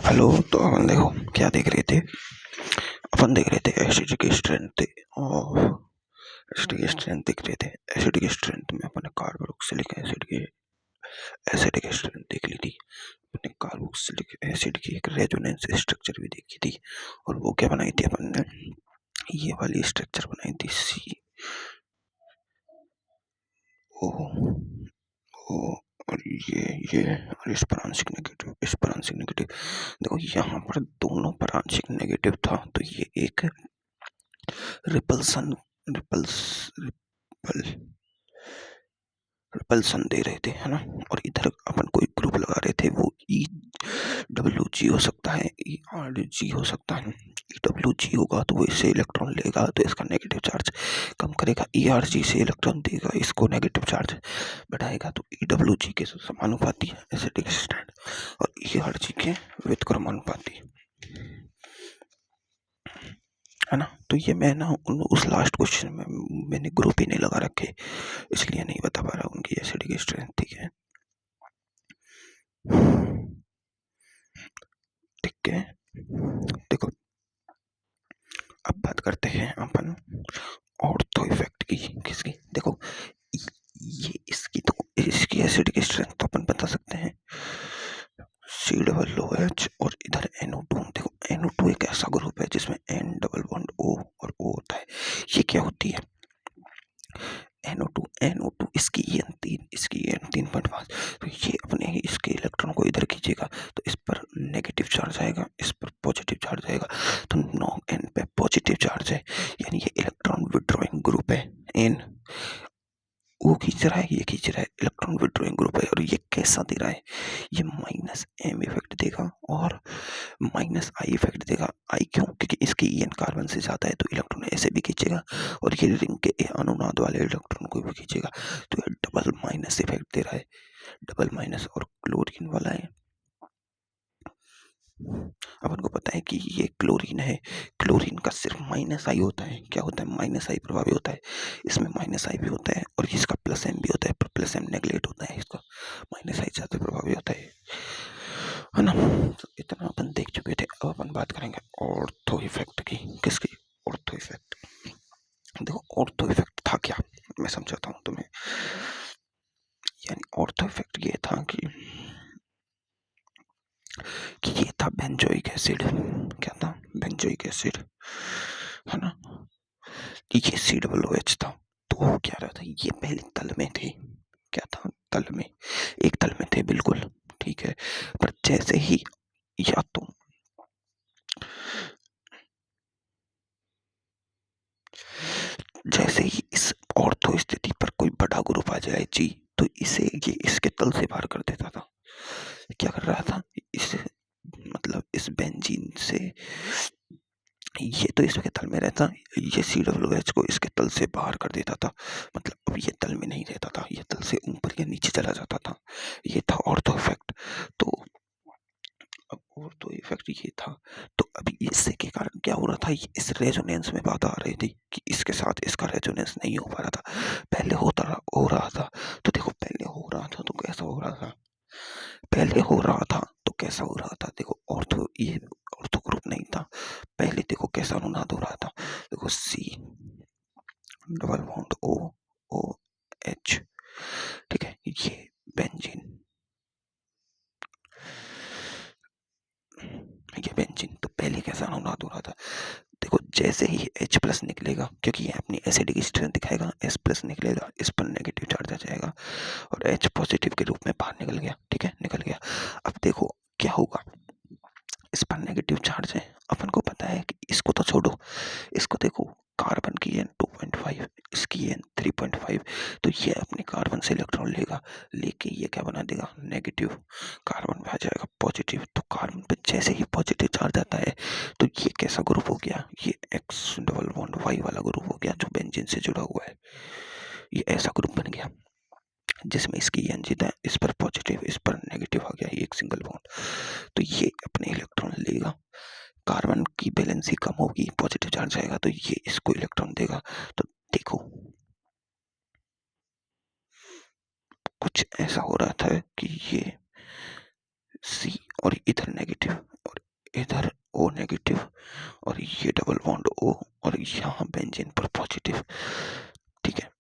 Hello. तो अपन देखो क्या देख रहे थे। अपन देख रहे थे एसिड की स्ट्रेंथ थे और एसिड की स्ट्रेंथ देख रहे थे। एसिड की स्ट्रेंथ में अपन ने कार्बोक्सिलिक एसिड की स्ट्रेंथ देख ली थी। अपने कार्बोक्सिलिक एसिड की एक रेजोनेंस स्ट्रक्चर भी देखी थी और वो क्या बनाई थी अपन ने, ये वाली स्ट्रक्चर बनाई थी सी ओ ओ और ये और इस पर आंशिक नेगेटिव, इस पर आंशिक नेगेटिव। देखो यहाँ पर दोनों पर आंशिक नेगेटिव था तो ये एक रिपल्सन रिपल्स रिपल रिपल्सन दे रहे थे, है ना। और इधर अपन कोई ग्रुप लगा रहे थे, वो EWG हो सकता है, ERG हो सकता है। EWG होगा तो वो इससे इलेक्ट्रॉन लेगा तो इसका नेगेटिव चार्ज कम करेगा, ERG से इलेक्ट्रॉन देगा इसको नेगेटिव चार्ज बढ़ाएगा। तो EWG के समानुपाती है एसिडिक स्ट्रेंथ और ERG के व्युत्क्रमानुपाती, है ना। तो ये मैं ना उस लास्ट क्वेश्चन में मैंने ग्रुप ही नहीं लगा रखे, इसलिए नहीं बता पा रहा उनकी एसिडिक स्ट्रेंथ। ठीक है, ठीक है। देखो अब बात करते हैं अपन ऑर्थो इफेक्ट की। किसकी? देखो ये इसकी एसिडिक स्ट्रेंथ तो अपन बता सकते हैं, C OH और इधर NO2। देखो NO2 एक ऐसा ग्रुप है जिसमें N डबल बॉन्ड O और O होता है। ये क्या होती है? NO2 इसकी EN3, इसकी EN3.5। तो ये अपने इसके इलेक्ट्रॉन को इधर खींचेगा तो इस पर नेगेटिव चार्ज आएगा, इस पर पॉजिटिव चार्ज आएगा। तो 9N पे पॉजिटिव चार्ज है, यानी ये इलेक्ट्रॉन विड्रॉइंग ग्रुप है। N वो खींच रहा है, ये खींच रहा है, इलेक्ट्रॉन विड्रॉइंग ग्रुप है। और ये कैसा दे रहा है? ये -M इफेक्ट देगा और -I इफेक्ट देगा। I क्यों? क्योंकि इसकी EN कार्बन से ज्यादा है तो इलेक्ट्रॉन ऐसे भी खींचेगा और ये रिंग के अनुनाद वाले इलेक्ट्रॉन को भी खींचेगा। तो ये डबल माइनस इफेक्ट दे रहा है, डबल माइनस। और क्लोरीन वाला है, अपन को पता है कि ये क्लोरीन है। क्लोरीन का सिर्फ -I होता है। क्या होता है? -I प्रभावी होता है। इसमें -I भी होता है और इसका +M भी होता है, पर +M नेगलेक्ट होता है, इसका -I ज्यादा प्रभावी होता है ना। तो इतना अपन देख चुके थे। अब अपन बात करेंगे ऑर्थो इफेक्ट की। किसकी? Ortho effect. देखो ऑर्थो इफेक्ट था क्या, मैं समझाता हूँ तुम्हें। यानी ऑर्थो इफेक्ट ये था कि ये था बेंजोइक एसिड। क्या था? बेंजोइक एसिड, है ना। ये COOH था। तो वो क्या रहा था? ये पहले तल में थे। क्या था? तल में, एक तल में थे, बिल्कुल ठीक है। पर जैसे ही या तो जैसे ही इस ऑर्थो स्थिति पर कोई बड़ा ग्रुप आ जाए जी, तो इसे ये इसके तल से बाहर कर देता था। क्या कर रहा था? इसे मतलब इस बेंजीन से, ये तो इसके तल में रहता, ये COOH को इसके तल से बाहर कर देता था। मतलब अब ये तल में नहीं रहता था, ये तल से ऊपर या नीचे चला जाता था। ये था ऑर्थो इफेक्ट। तो अब ऑर्थो इफेक्ट ये था। तो अभी इससे के कारण क्या हो रहा था? इस रेजोनेंस में बात आ रही थी कि इसके साथ इसका रेजोनेंस नहीं हो पा रहा था। पहले हो रहा था। तो देखो पहले हो रहा था तो कैसा हो रहा था? पहले हो रहा था तो कैसा हो रहा था? देखो ये ऑर्थो ग्रुप नहीं था। पहले देखो कैसा अनुनाद हो रहा था। देखो C डबल बॉन्ड OH, ठीक है। ये बेंजीन, ये बेंजीन। तो पहले कैसा अनुनाद हो रहा था? देखो जैसे ही H+ निकलेगा, क्योंकि ये अपनी एसिडिक स्ट्रेंथ दिखाएगा, S+ निकलेगा, इस पर नेगेटिव चार्ज आ जाएगा और H पॉजिटिव के रूप में बाहर निकल गया। ठीक है, निकल गया। अब देखो क्या होगा, इस पर नेगेटिव चार्ज है। अपन को पता है कि इसको तो छोड़ो, इसको देखो, कार्बन की EN 2.5, इसकी EN 3.5। तो ये अपने कार्बन से इलेक्ट्रॉन लेगा, लेके ये क्या बना देगा? नेगेटिव। कार्बन पे आ जाएगा पॉजिटिव। तो कार्बन पे जैसे ही पॉजिटिव चार्ज आता है तो ये कैसा ग्रुप हो गया? ये X डबल बॉन्ड Y वाला ग्रुप हो गया जो बेंजीन से जुड़ा हुआ है। ये ऐसा ग्रुप बन गया जिसमें इसकी EN जीता है, इस पर पॉजिटिव, इस पर नेगेटिव आ गया, एक सिंगल बॉन्ड। तो ये अपने इलेक्ट्रॉन लेगा, कार्बन की वैलेंसी कम होगी, पॉजिटिव चार्ज आएगा तो ये इसको इलेक्ट्रॉन देगा। तो देखो कुछ ऐसा हो रहा था कि ये C और इधर नेगेटिव और ये डबल बॉन्ड O और यहाँ बेंजीन पर पॉजिटिव। ठीक है,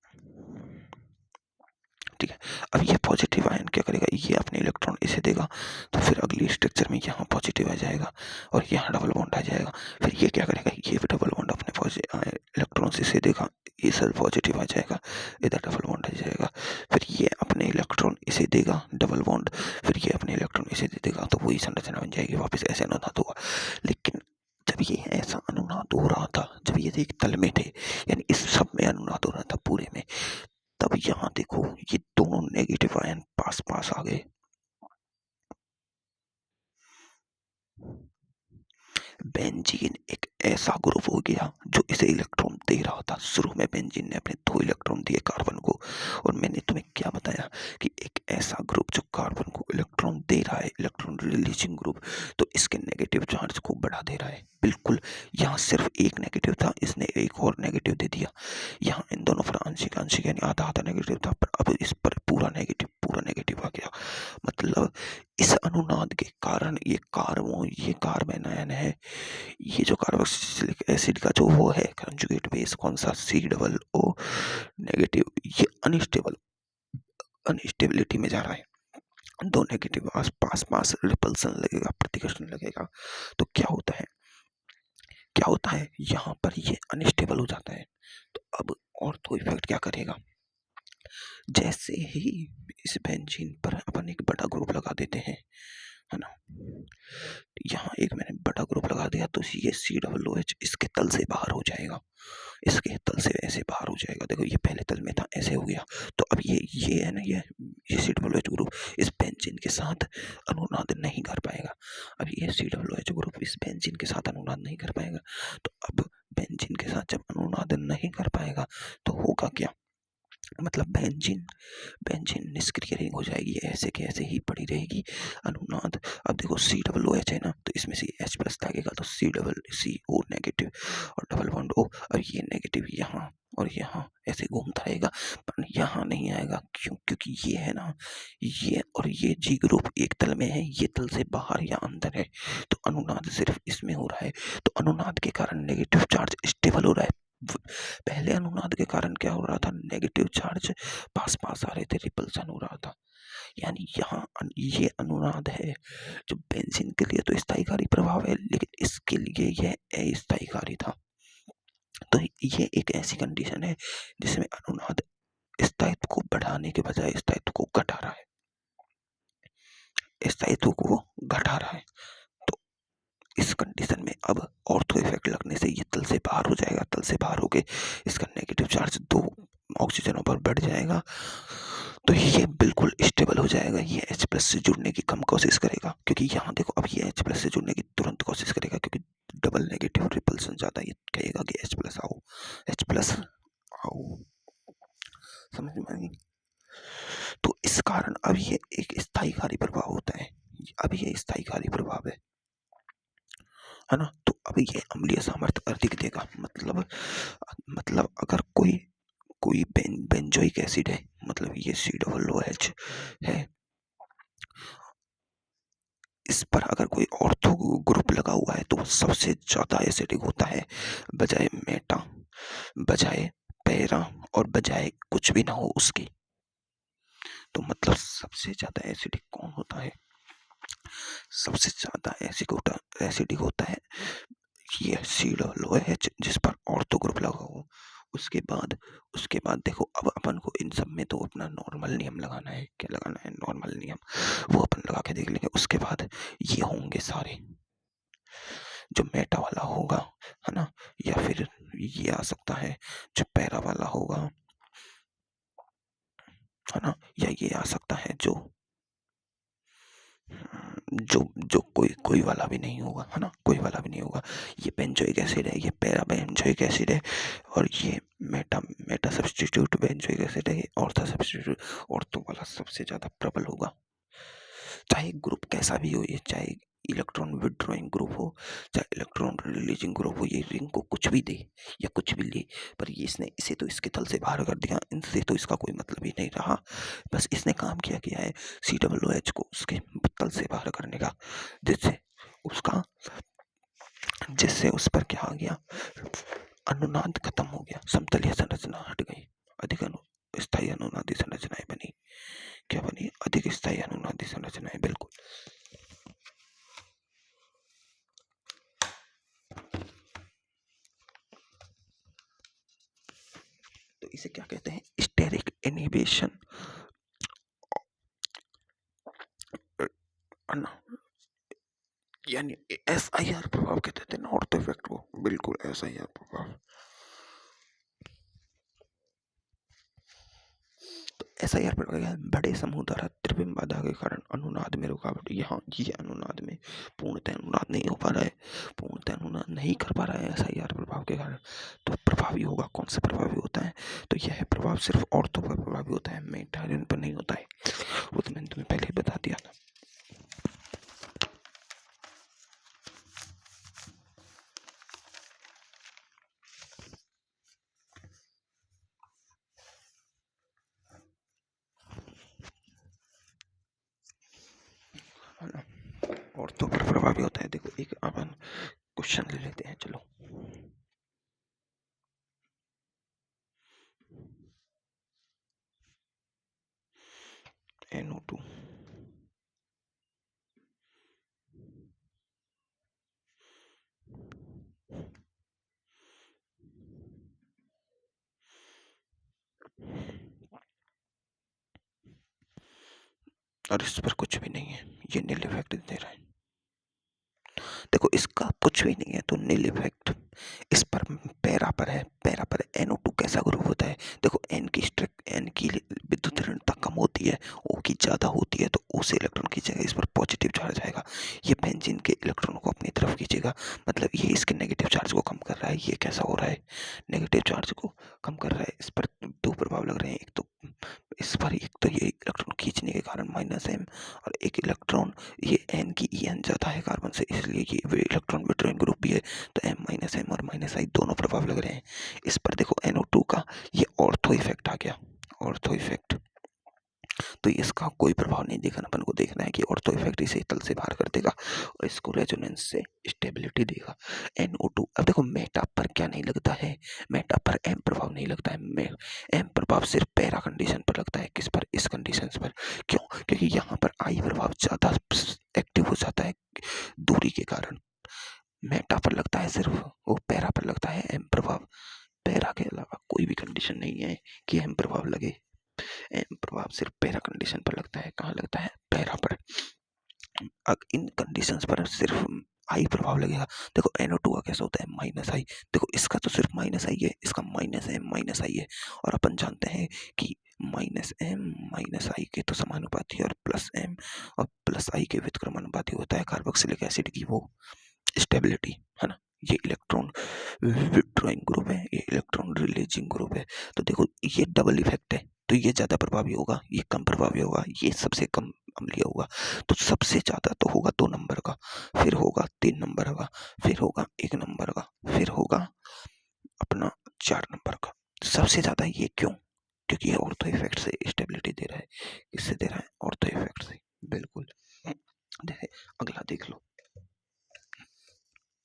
ठीक है। अब ये पॉजिटिव आयन क्या करेगा, ये अपने इलेक्ट्रॉन इसे देगा, तो फिर अगली स्ट्रक्चर में यहाँ पॉजिटिव आ जाएगा और यहाँ डबल बॉन्ड आ जाएगा। फिर ये क्या करेगा, ये भी डबल बॉन्ड अपने इलेक्ट्रॉन इसे देगा, ये सब पॉजिटिव आ जाएगा, इधर डबल बॉन्ड आ जाएगा। फिर ये अपने इलेक्ट्रॉन इसे देगा डबल बॉन्ड, फिर ये अपने इलेक्ट्रॉन इसे दे देगा, तो वही संरचना बन जाएगी वापस, ऐसे अनुनाद होगा। लेकिन जब ये ऐसा अनुनाद हो रहा था, जब ये एक तल में थे, यानी इस सब में अनुनाद हो रहा था पूरे में, तब यहाँ देखो ये दोनों नेगेटिव आयन पास पास आ गए। बेंजीन एक ऐसा ग्रुप हो गया जो इसे इलेक्ट्रॉन दे रहा था। शुरू में बेंजीन ने अपने 2 इलेक्ट्रॉन दिए कार्बन को, और मैंने तुम्हें क्या बताया कि एक ऐसा ग्रुप जो कार्बन को इलेक्ट्रॉन दे रहा है, इलेक्ट्रॉन रिलीजिंग ग्रुप, तो इसके नेगेटिव चार्ज को बढ़ा दे रहा है। बिल्कुल, यहाँ सिर्फ एक नेगेटिव था, इसने एक और नेगेटिव दे दिया। यहाँ इन दोनों पर आंशिक आंशिक यानी आधा आधा नेगेटिव था, पर अब इस पर पूरा नेगेटिव आ गया। मतलब इस अनुनाद के कारण ये कार्बन आयन है, ये जो कार्बोक्सिलिक एसिड का जो वो है कंजुगेट बेस कौन सा, COO नेगेटिव, ये अनस्टेबिलिटी में जा रहा है। दो नेगेटिव पास पास रिपल्सन लगेगा, प्रतिकर्षण लगेगा, तो क्या होता है यहाँ पर ये अनस्टेबल हो जाता है। तो अब ऑर्थो इफेक्ट क्या करेगा, जैसे ही इस बेंजीन पर अपन एक बड़ा ग्रुप लगा देते हैं, है ना, यहाँ एक मैंने बड़ा ग्रुप लगा दिया, तो ये COOH इसके तल से बाहर हो जाएगा, इसके तल से ऐसे बाहर हो जाएगा। देखो ये पहले तल में था, ऐसे हो गया, तो अब ये है ना, ये COOH ग्रुप इस बेंजीन के साथ अनुनाद नहीं कर पाएगा। अब ये COOH ग्रुप इस बेंजीन के साथ अनुनाद नहीं कर पाएगा, तो अब बेंजीन के साथ जब अनुनाद नहीं कर पाएगा तो होगा क्या, मतलब बेंजीन निष्क्रिय रिंग हो जाएगी, ऐसे के ऐसे ही पड़ी रहेगी अनुनाद। अब देखो COOH है ना, तो इसमें से H+ लगेगा, तो CO नेगेटिव और डबल बॉन्ड O। अब ये नेगेटिव यहाँ और यहाँ ऐसे घूमता रहेगा, पर यहाँ नहीं आएगा। क्यों, क्योंकि ये है ना, ये और ये G ग्रुप एक तल में है, ये तल से बाहर या अंदर है, तो अनुनाद सिर्फ इसमें हो रहा है। तो अनुनाद के कारण नेगेटिव चार्ज स्टेबल हो रहा है। पहले अनुनाद के कारण क्या हो रहा था, नेगेटिव चार्ज पास पास आ रहे थे, रिपल्सन हो रहा था। यानी यहाँ ये अनुनाद है जो बेंजीन के लिए तो स्थायीकारी प्रभाव है, लेकिन इसके लिए यह अस्थायीकारी था। तो ये एक ऐसी कंडीशन है जिसमें अनुनाद स्थायित्व को बढ़ाने के बजाय स्थायित्व को घटा रहा है, स्थायित्व को घटा रहा है। तो इस कंडीशन में अब ऑर्थो इफेक्ट लगने से ये तल से बाहर हो जाएगा, तल से बाहर होके इसका नेगेटिव चार्ज 2 ऑक्सीजनों पर बढ़ जाएगा, तो ये बिल्कुल स्टेबल हो जाएगा। ये H+ से जुड़ने की कम कोशिश करेगा, क्योंकि यहाँ देखो अब ये H+ से जुड़ने की तुरंत कोशिश करेगा, क्योंकि डबल नेगेटिव रिपल्सन ज्यादा, ये कहेगा कि H+ आओ, H+ आओ, समझ में आई। तो इस कारण अब ये एक स्थायीकारी प्रभाव होता है, अब ये स्थायीकारी प्रभाव है ना। तो अब ये अम्लीय सामर्थ्य अधिक देगा, मतलब अगर कोई बेंजोइक एसिड है, मतलब ये COOH है, इस पर अगर कोई ऑर्थो ग्रुप लगा हुआ है तो सबसे ज्यादा एसिडिक होता है, बजाय मेटा, बजाय पैरा और बजाय कुछ भी ना हो उसकी। तो मतलब सबसे ज्यादा एसिडिक कौन होता है, सबसे ज्यादा एसिडिक होता है ये COOH जिस पर ऑर्थो ग्रुप लगा हो। उसके बाद देखो, अब अपन को इन सब में तो अपना नॉर्मल नियम लगाना है। क्या लगाना है, नॉर्मल नियम, वो अपन लगा के देख लेंगे। उसके बाद ये होंगे सारे, जो मेटा वाला होगा, है ना, या फिर ये आ सकता है जो पैरा वाला होगा, है ना, या ये आ सकता है जो जो जो कोई वाला भी नहीं होगा, है ना, कोई वाला भी नहीं होगा। ये बेंजोइक एसिड है, ये पैरा बेंजोइक एसिड है, और ये मेटा सब्स्टिट्यूट बेंजोइक एसिड है, ऑर्थो सब्स्टिट्यूट। ऑर्थो वाला सबसे ज्यादा प्रबल होगा, चाहे ग्रुप कैसा भी हो, ये चाहे इलेक्ट्रॉन विड्रॉइंग ग्रुप हो, चाहे इलेक्ट्रॉन रिलीजिंग ग्रुप हो, ये रिंग को कुछ भी दे या कुछ भी ले, पर ये इसने इसे तो इसके तल से बाहर कर दिया, इनसे तो इसका कोई मतलब ही नहीं रहा। बस इसने काम किया है COOH को उसके तल से बाहर करने का, जिससे उस पर क्या आ गया, अनुनाद खत्म हो गया, समतलीय संरचना हट गई, अधिक स्थायी अनुनादी संरचनाएं बनी। क्या बनी? अधिक स्थायी अनुनादी संरचनाएं। बिल्कुल। तो इसे क्या कहते हैं? स्टेरिक इनहिबिशन, यानी SIR प्रभाव कहते थे ना ऑर्थो इफेक्ट को। बिल्कुल SIR प्रभाव। तो SIR प्रभाव क्या है? बड़े समूह द्वारा त्रिविम बाधा के कारण अनुनाद में रुकावट। यहाँ ये अनुनाद में पूर्णतः अनुनाद नहीं हो पा रहा है, पूर्णतः अनुनाद नहीं कर पा रहा है SIR प्रभाव के कारण। तो प्रभावी होगा, कौन सा प्रभावी होता है? तो यह प्रभाव सिर्फ ऑर्थो पर प्रभावी होता है, मेटायरन पर नहीं होता है। वो तो मैंने तुम्हें पहले ही बता दिया था। ऑर्थो पर प्रभावी होता है। देखो एक अपन क्वेश्चन ले लेते हैं, चलो। NO2 और इस पर कुछ भी नहीं है, ये नील इफेक्ट दे रहा है। देखो इसका कुछ भी नहीं है तो नील इफेक्ट। इस पर पैरा पर है, पैरा पर NO2 कैसा ग्रुप होता है? देखो N की विद्युत ऋणता कम होती है, O की ज्यादा होती है, तो O से इलेक्ट्रॉन खींचेगा, इस पर पॉजिटिव चार्ज आएगा, ये बेंजीन के इलेक्ट्रॉन को अपनी तरफ खींचेगा, मतलब ये इसके नेगेटिव चार्ज को कम कर रहा है। ये कैसा हो रहा है? नेगेटिव चार्ज को कम कर रहा है। इस पर दो प्रभाव लग रहे हैं, एक तो इस पर, एक तो ये इलेक्ट्रॉन खींचने के कारण -M, और एक इलेक्ट्रॉन ये N की EN ज्यादा है कार्बन से, इसलिए ये इलेक्ट्रॉन विड्रॉइंग ग्रुप भी है, तो M-M और -I दोनों प्रभाव लग रहे हैं। इस पर देखो NO2 का ये ऑर्थो इफेक्ट आ गया, ऑर्थो इफेक्ट। तो इसका कोई प्रभाव नहीं देखना, अपन को देखना है कि ऑर्थो इफेक्ट इसे तल से बाहर कर देगा और इसको रेजोनेंस से स्टेबिलिटी देगा। NO2 अब देखो मेटा पर क्या नहीं लगता है? मेटा पर M प्रभाव नहीं लगता है। M प्रभाव सिर्फ पैरा कंडीशन पर लगता है। किस पर? इस कंडीशन पर। क्यों? क्योंकि यहाँ पर I प्रभाव ज्यादा एक्टिव हो जाता है दूरी के कारण। मेटा पर लगता है सिर्फ, वो पैरा पर लगता है M प्रभाव। पैरा के अलावा कोई भी कंडीशन नहीं है कि M प्रभाव लगे। M प्रभाव सिर्फ पैरा कंडीशन पर लगता है। कहाँ लगता है? पैरा पर। इन कंडीशंस पर सिर्फ I प्रभाव लगेगा। देखो NO2 का कैसा होता है? -I। देखो इसका तो सिर्फ -I है, इसका -M-I है, और अपन जानते हैं कि -M-I के तो समानुपाती और +M और +I के व्युत्क्रमानुपाती होता है कार्बोक्सिलिक एसिड की वो स्टेबिलिटी, है ना। ये इलेक्ट्रॉन विड्रॉइंग ग्रुप है, ये इलेक्ट्रॉन रिलीजिंग ग्रुप है। तो देखो ये डबल इफेक्ट है, तो ये ज्यादा प्रभावी होगा, ये कम प्रभावी होगा, ये सबसे कम अम्लीय होगा। तो सबसे ज्यादा तो होगा 2 नंबर का, फिर होगा 3 नंबर का, फिर होगा 1 नंबर का, फिर होगा अपना 4 नंबर का। सबसे ज्यादा ये क्यों? क्योंकि ये ऑर्थो इफेक्ट से स्टेबिलिटी दे रहा है। किससे दे रहा है? ऑर्थो इफेक्ट से। बिल्कुल। देखे अगला देख लो,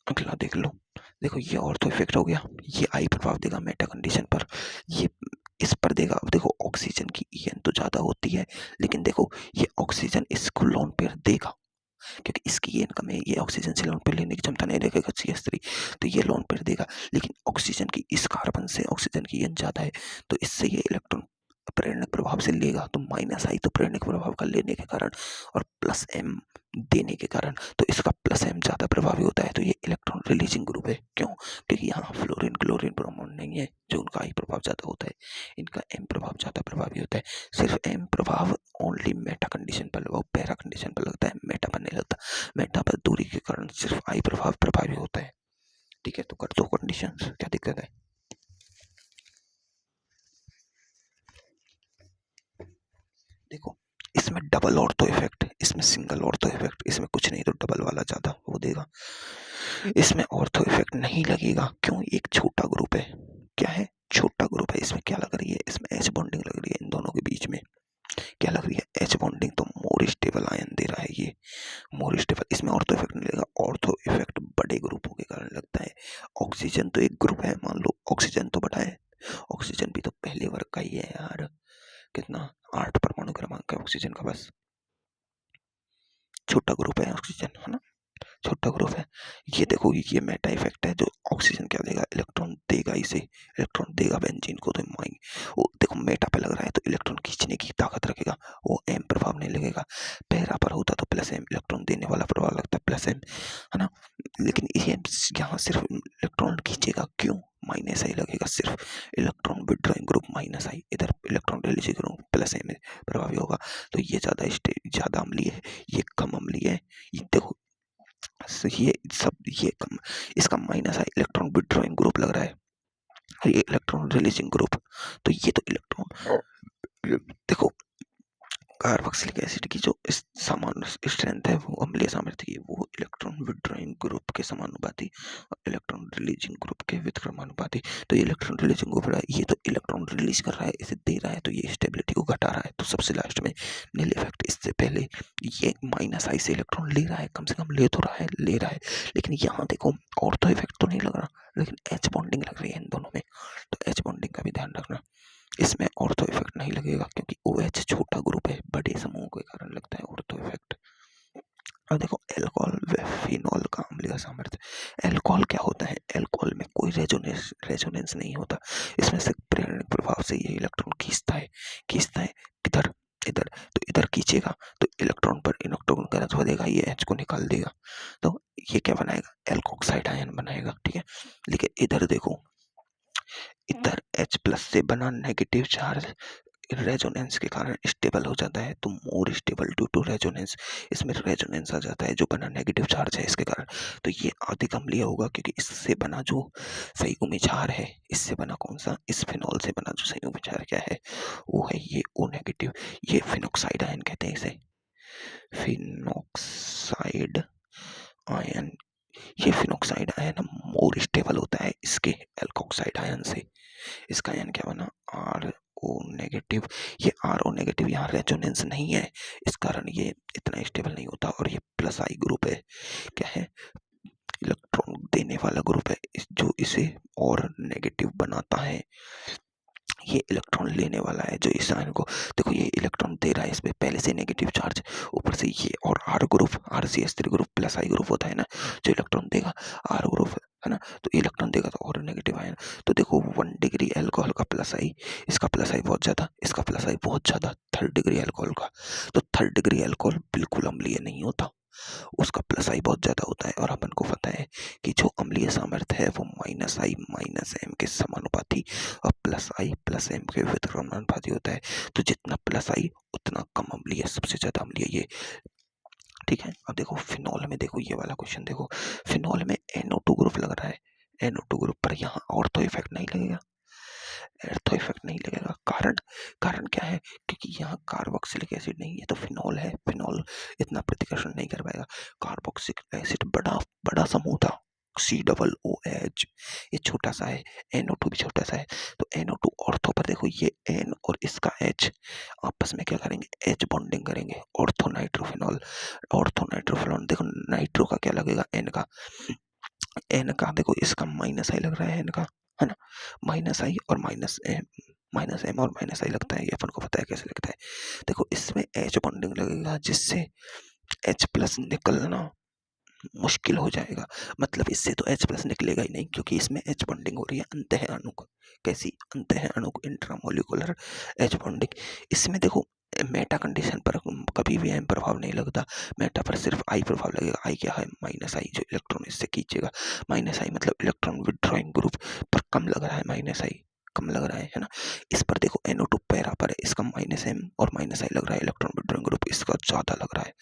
अगला देख लो। देखो ये ऑर्थो इफेक्ट हो गया, ये आई प्रभाव देगा मेटा कंडीशन पर, ये इस पर देगा। अब देखो ऑक्सीजन की EN तो ज्यादा होती है, लेकिन देखो ये ऑक्सीजन इसको लोन पेयर देगा, क्योंकि इसकी EN कम है, ये ऑक्सीजन से लोन पेयर लेने की क्षमता नहीं रखेगा CH3, तो ये लोन पेयर देगा। लेकिन ऑक्सीजन की इस कार्बन से ऑक्सीजन की EN ज्यादा है, तो इससे ये इलेक्ट्रॉन प्रेरणक प्रभाव से लेगा, तो -I तो प्रेरणक प्रभाव का लेने के कारण और +M देने के कारण, तो इसका +M ज्यादा प्रभावी होता है। तो ये इलेक्ट्रॉन रिलीजिंग ग्रुप है। क्यों? क्योंकि यहाँ फ्लोरीन क्लोरीन ब्रोमोन नहीं है, जो उनका I प्रभाव ज्यादा होता है, इनका M प्रभाव ज्यादा प्रभावी होता है। सिर्फ M प्रभाव ओनली मेटा कंडीशन पर लगा, पैरा कंडीशन पर लगता है, मेटा पर नहीं लगता। मेटा पर दूरी के कारण सिर्फ I प्रभाव प्रभावी होता है। ठीक है, तो कर दो कंडीशन, क्या दिक्कत है? देखो इसमें डबल ऑर्थो इफेक्ट, इसमें सिंगल ऑर्थो इफेक्ट, इसमें कुछ नहीं तो डबल वाला ज्यादा वो देगा। इसमें ऑर्थो इफेक्ट नहीं लगेगा, क्यों? एक छोटा ग्रुप है। क्या है? छोटा ग्रुप है। इसमें क्या लग रही है? इसमें H बॉन्डिंग लग रही है इन दोनों के बीच में। क्या लग रही है? H bonding. तो मोर स्टेबल आयन दे रहा है ये, मोर स्टेबल। इसमें ऑर्थो इफेक्ट नहीं लगेगा। ऑर्थो इफेक्ट बड़े ग्रुपों के कारण लगता है, ऑक्सीजन तो एक ग्रुप है, मान लो ऑक्सीजन तो बटा है, ऑक्सीजन भी तो पहले वर्ग का ही है यार। कितना 8 परमाणु क्रमांक है ऑक्सीजन का, बस छोटा ग्रुप है ऑक्सीजन, है ना, छोटा ग्रुप है। ये देखो ये मेटा इफेक्ट है, जो ऑक्सीजन क्या देगा, इलेक्ट्रॉन देगा, इसे इलेक्ट्रॉन देगा बेंजीन को। तो माई वो देखो मेटा पे लग रहा है तो इलेक्ट्रॉन खींचने की ताकत रखेगा, वो एम प्रभाव नहीं लगेगा। पैरा पर होता तो प्लस एम, इलेक्ट्रॉन देने वाला प्रभाव लगता है प्लस एम, है ना। लेकिन ये यहाँ सिर्फ इलेक्ट्रॉन खींचेगा, क्यों, माइनस आई लगेगा, सिर्फ electron withdrawing group minus I, इधर electron releasing group plus M प्रभावी होगा। तो ये ज्यादा अम्लीय है, ये कम अम्लीय है। ये देखो ये सब ये कम, इसका माइनस है, इलेक्ट्रॉन विड्रॉइंग ग्रुप लग रहा है, और ये इलेक्ट्रॉन रिलीजिंग ग्रुप। तो ये तो इलेक्ट्रॉन देखो कार्बोक्सिलिक एसिड की जो इस समान स्ट्रेंथ है वो अम्लीय सामर्थ्य की, वो इलेक्ट्रॉन विड्रॉइंग ग्रुप के समानुपाती और इलेक्ट्रॉन रिलीजिंग ग्रुप के व्युत्क्रमानुपाती। तो ये इलेक्ट्रॉन रिलीजिंग ग्रुप रहा है, ये तो इलेक्ट्रॉन रिलीज कर रहा है, इसे दे रहा है, तो ये स्टेबिलिटी को घटा रहा है। तो सबसे लास्ट में नील इफेक्ट, इससे पहले ये माइनस आई से इलेक्ट्रॉन ले रहा है, कम से कम ले तो रहा है, ले रहा है। लेकिन यहाँ देखो ऑर्थो इफेक्ट तो नहीं लग रहा, लेकिन एच बॉन्डिंग लग रही है इन दोनों में, तो एच बॉन्डिंग का भी ध्यान रखना। इसमें ऑर्थो इफेक्ट नहीं लगेगा क्योंकि OH छोटा ग्रुप है, बड़े समूह के कारण लगता है ऑर्थो इफेक्ट। अब देखो एल्कोहल व फिनॉल का अम्लीय सामर्थ्य। एल्कोहल क्या होता है, एल्कोहल में कोई रेजोनेंस नहीं होता, इसमें से प्रेरणिक प्रभाव से ये इलेक्ट्रॉन खींचता है किधर, इधर। तो इधर खींचेगा तो इलेक्ट्रॉन पर इलेक्ट्रॉन का घनत्व देगा, ये H को निकाल देगा, तो ये क्या बनाएगा, एल्कोक्साइड आयन बनाएगा, ठीक है। लेकिन इधर देखो, इधर H+ से बना नेगेटिव चार्ज रेजोनेंस के कारण स्टेबल हो जाता है, तो more stable due to resonance, इसमें रेजोनेंस आ जाता है जो बना नेगेटिव चार्ज है इसके कारण। तो ये अधिक अम्लीय होगा क्योंकि इससे बना जो संयुग्मी क्षार है, इससे बना कौन सा, इस फिनॉल से बना जो संयुग्मी क्षार क्या है, वो है ये O नेगेटिव। ये फिनोक्साइड आयन कहते हैं इसे, फिनोक्साइड आयन। ये फिनोक्साइड आयन मोर स्टेबल होता है इसके एल्कोक्साइड आयन से। इसका आयन क्या बना, RO नेगेटिव। ये RO नेगेटिव यहाँ रेजोनेंस नहीं है, इस कारण ये इतना स्टेबल नहीं होता, और ये प्लस आई ग्रुप है, क्या है, इलेक्ट्रॉन देने वाला ग्रुप है, जो इसे और नेगेटिव बनाता है। ये इलेक्ट्रॉन लेने वाला है जो इस आयन को, देखो ये इलेक्ट्रॉन दे रहा है, इसमें पहले से नेगेटिव चार्ज, ऊपर से ये और R group, RCH3 group plus I group होता है ना, जो इलेक्ट्रॉन देगा R ग्रुप, है ना, तो इलेक्ट्रॉन देगा तो और नेगेटिव आयन। तो देखो 1 डिग्री अल्कोहल का प्लस आई, इसका प्लस आई बहुत ज्यादा, इसका प्लस आई बहुत ज्यादा, 3rd डिग्री अल्कोहल का। तो 3rd डिग्री अल्कोहल बिल्कुल अम्लीय नहीं होता, उसका प्लस आई बहुत ज्यादा होता है। और अपन को पता है कि जो अम्लीय सामर्थ्य है वो माइनस आई माइनस एम के समानुपाती और प्लस आई प्लस एम के व्युत्क्रमानुपाती होता है। तो जितना प्लस आई उतना कम अम्लीय, सबसे ज्यादा अम्लीय ये, ठीक है। अब देखो फिनॉल में, देखो ये वाला क्वेश्चन देखो, फिनॉल में NO2 ग्रुप लग रहा है, NO2 ग्रुप पर यहाँ ऑर्थो इफेक्ट नहीं लगेगा, ऑर्थो इफेक्ट नहीं लगेगा। कारण कारण क्या है, क्योंकि यहाँ कार्बोक्सिलिक एसिड नहीं है तो फिनॉल है, फिनॉल इतना प्रतिकर्षण नहीं कर पाएगा। कार्बोक्सिलिक एसिड बड़ा बड़ा समूह था, COOH, ये छोटा सा है, NO2 भी छोटा सा है। तो NO2 ऑर्थो पर देखो, ये N और इसका H आपस में क्या करेंगे, H बॉन्डिंग करेंगे, ऑर्थो नाइट्रोफिनॉल। ऑर्थो नाइट्रोफिनॉल देखो, नाइट्रो का क्या लगेगा, N का देखो, इसका माइनस आई लग रहा है N का, है ना, माइनस आई और माइनस एम और माइनस आई लगता है, ये अपन को पता है कैसे लगता है। देखो इसमें H बॉन्डिंग लगेगा, जिससे H+ निकलना मुश्किल हो जाएगा, मतलब इससे तो H+ निकलेगा ही नहीं, क्योंकि इसमें H बॉन्डिंग हो रही है अंतः अणुक। कैसी, अंतः अणुक, इंट्रामोलिकुलर H बॉन्डिंग। इसमें देखो मेटा कंडीशन पर कभी भी एम प्रभाव नहीं लगता, मेटा पर सिर्फ आई प्रभाव लगेगा। आई क्या है, माइनस आई, जो इलेक्ट्रॉन इससे खींचेगा, माइनस आई मतलब इलेक्ट्रॉन विड्रॉइंग ग्रुप पर कम लग रहा है, माइनस आई कम लग रहा है ना। इस पर देखो NO2 पैरा पर है, इसका माइनस एम और माइनस आई लग रहा है, इलेक्ट्रॉन विड्रॉइंग ग्रुप इसका ज्यादा लग रहा है,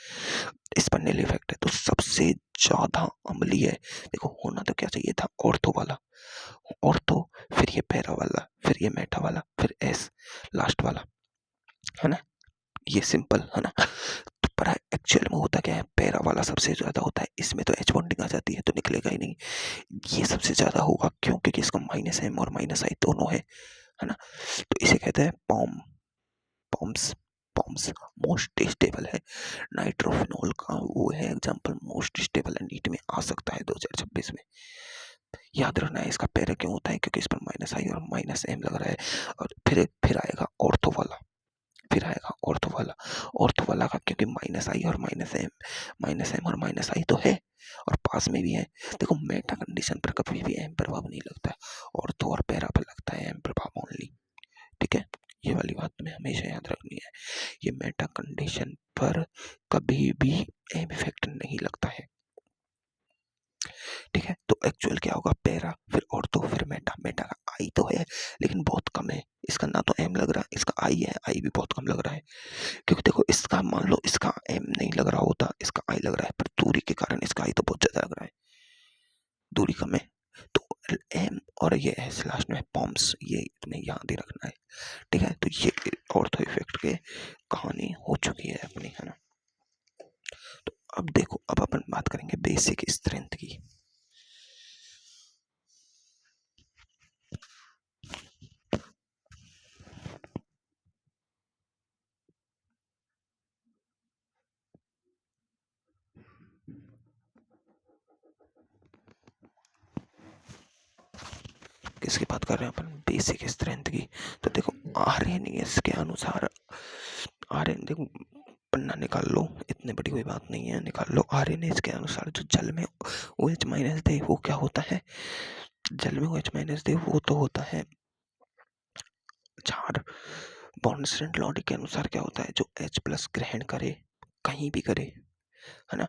इस पर नील इफेक्ट है। तो सबसे ज्यादा अम्लीय है, देखो होना तो क्या चाहिए था, ऑर्थो वाला, ऑर्थो, फिर ये पैरा वाला, फिर ये मेटा वाला, फिर एस लास्ट वाला, है ना, ये सिंपल है ना। तो पर एक्चुअल में होता क्या है, पैरा वाला सबसे ज्यादा होता है, इसमें तो H बॉन्डिंग आ जाती है तो निकलेगा ही नहीं। ये सबसे ज्यादा होगा क्यों, क्योंकि इसका माइनस एम और माइनस आई दोनों है ना। तो इसे कहते हैं पॉम्स पॉम्स मोस्ट स्टेबल है। नाइट्रोफिनॉल का वो है एग्जांपल, मोस्ट स्टेबल है, नीट में आ सकता है 2026 में। याद रखना है इसका पैरा क्यों होता है, क्योंकि इस पर माइनस आई और माइनस एम लग रहा है। और फिर आएगा ऑर्थो वाला, फिर आएगा ऑर्थो वाला। ऑर्थो वाला का क्योंकि माइनस आई और माइनस एम और माइनस आई तो है और पास में भी है। देखो मेटा कंडीशन पर कभी भी एम प्रभाव नहीं लगता है, ऑर्थो और पैरा पर लगता है एम प्रभाव ओनली। ठीक है, ये वाली बात तुम्हें हमेशा याद रखनी है। ये मेटा कंडीशन पर कभी भी एम इफेक्ट नहीं लगता है। ठीक है, तो एक्चुअल क्या होगा, पैरा फिर ऑर्थो फिर मेटा। मेटा का आई तो है लेकिन बहुत कम है, इसका ना तो एम लग रहा है, इसका आई है, आई भी बहुत कम लग रहा है। क्योंकि देखो इसका मान लो इसका एम नहीं लग रहा होता, इसका आई लग रहा है, पर दूरी के कारण इसका आई तो बहुत ज्यादा लग रहा है, दूरी कम है। तो एम और ये एस लास्ट में पॉम्स, ये तुम्हें याद ही रखना है। ठीक है, तो ये ऑर्थो इफेक्ट के कहानी हो चुकी है अपनी, है ना। तो अब देखो, अब अपन बात करेंगे बेसिक स्ट्रेंथ की। किसकी बात कर रहे हैं अपन, बेसिक स्ट्रेंथ की। तो देखो आरएनएस के अनुसार, आरएन देखो पन्ना निकाल लो, इतनी बड़ी कोई बात नहीं है, निकाल लो। आरएनएस के अनुसार जो जल में OH माइनस दे वो क्या होता है, जल में OH माइनस दे वो तो होता है क्षार। बॉन्डस्टेड लॉ के अनुसार क्या होता है, जो H प्लस ग्रहण करे कहीं भी करे, है ना।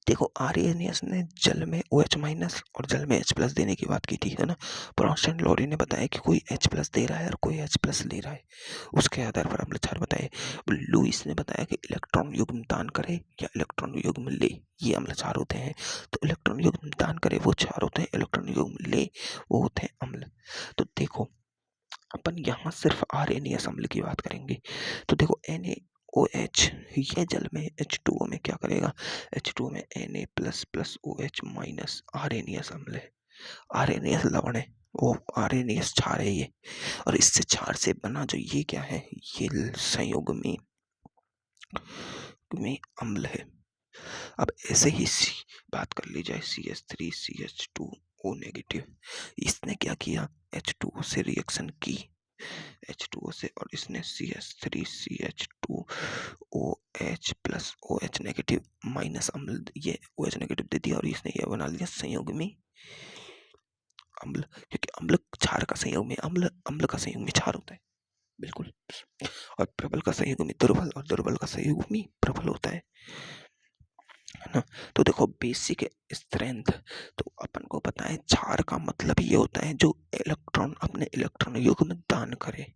देखो आर्यनियस ने जल में OH माइनस और जल में H प्लस देने की बात की थी, है ना। ब्रॉन्स्टेड लॉरी ने बताया कि कोई H प्लस दे रहा है और कोई H प्लस ले रहा है, उसके आधार पर अम्ल क्षार बताए। लुईस ने बताया कि इलेक्ट्रॉन युग्म दान करे या इलेक्ट्रॉन युग्म ले, ये अम्ल क्षार होते हैं। तो इलेक्ट्रॉन युग्म दान करे वो क्षार होते हैं, इलेक्ट्रॉन युग्म ले वो होते हैं अम्ल। तो देखो अपन यहाँ सिर्फ आर्यनियस अम्ल की बात करेंगे। तो देखो NaOH, ये जल में H2O में क्या करेगा, H2O में Na plus plus OH minus, Arrhenius अम्ल है, आर्यनियस लवण है, वो आर्यनियस क्षार है ये। और इससे क्षार से बना जो ये क्या है, ये संयुग्मी में अम्ल है। अब ऐसे ही बात कर ली जाए CH3CH2O नेगेटिव, इसने क्या किया, H2O से रिएक्शन की, H2O से, और इसने CH3CH2OH plus OH negative minus अम्ल, ये OH नेगेटिव दे दिया और इसने ये बना लिया संयुग्मी अम्ल। क्योंकि अम्ल क्षार का संयुग्मी अम्ल, अम्ल का संयुग्मी क्षार होता है, बिल्कुल। और प्रबल का संयुग्मी दुर्बल और दुर्बल का संयुग्मी प्रबल होता है ना। तो देखो बेसिक स्ट्रेंथ, तो अपन को पता है क्षार का मतलब ये होता है जो इलेक्ट्रॉन अपने इलेक्ट्रॉन युग्म दान करे,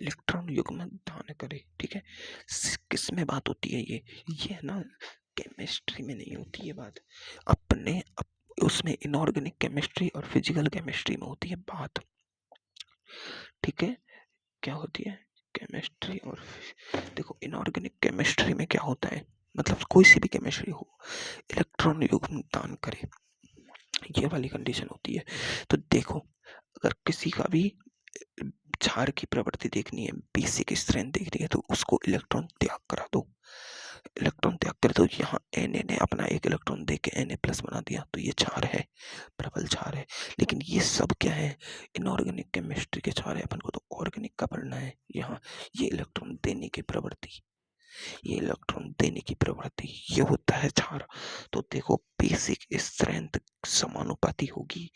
इलेक्ट्रॉन युग्म दान करे। ठीक है, किस में बात होती है ये है ना, केमिस्ट्री में नहीं होती ये बात, अपने उसमें इनऑर्गेनिक केमिस्ट्री और फिजिकल केमिस्ट्री में होती है बात। ठीक है, क्या होती है, केमिस्ट्री और देखो इनऑर्गेनिक केमिस्ट्री में क्या होता है, मतलब कोई सी भी केमिस्ट्री हो, इलेक्ट्रॉन युग्म दान करे, ये वाली कंडीशन होती है। तो देखो अगर किसी का भी क्षार की प्रवृत्ति देखनी है, बेसिक स्ट्रेंथ देखनी है, तो उसको इलेक्ट्रॉन त्याग करा दो, इलेक्ट्रॉन त्याग कर दो। यहाँ Na ने अपना एक इलेक्ट्रॉन दे के Na प्लस बना दिया, तो ये क्षार है, प्रबल क्षार है। लेकिन ये सब क्या है, इनऑर्गेनिक केमिस्ट्री के क्षार है, अपन को तो ऑर्गेनिक का पढ़ना है। यहाँ ये इलेक्ट्रॉन देने की प्रवृत्ति, ये इलेक्ट्रॉन देने की प्रवृत्ति, ये होता है क्षार। तो देखो बेसिक स्ट्रेंथ समानुपाती होगी,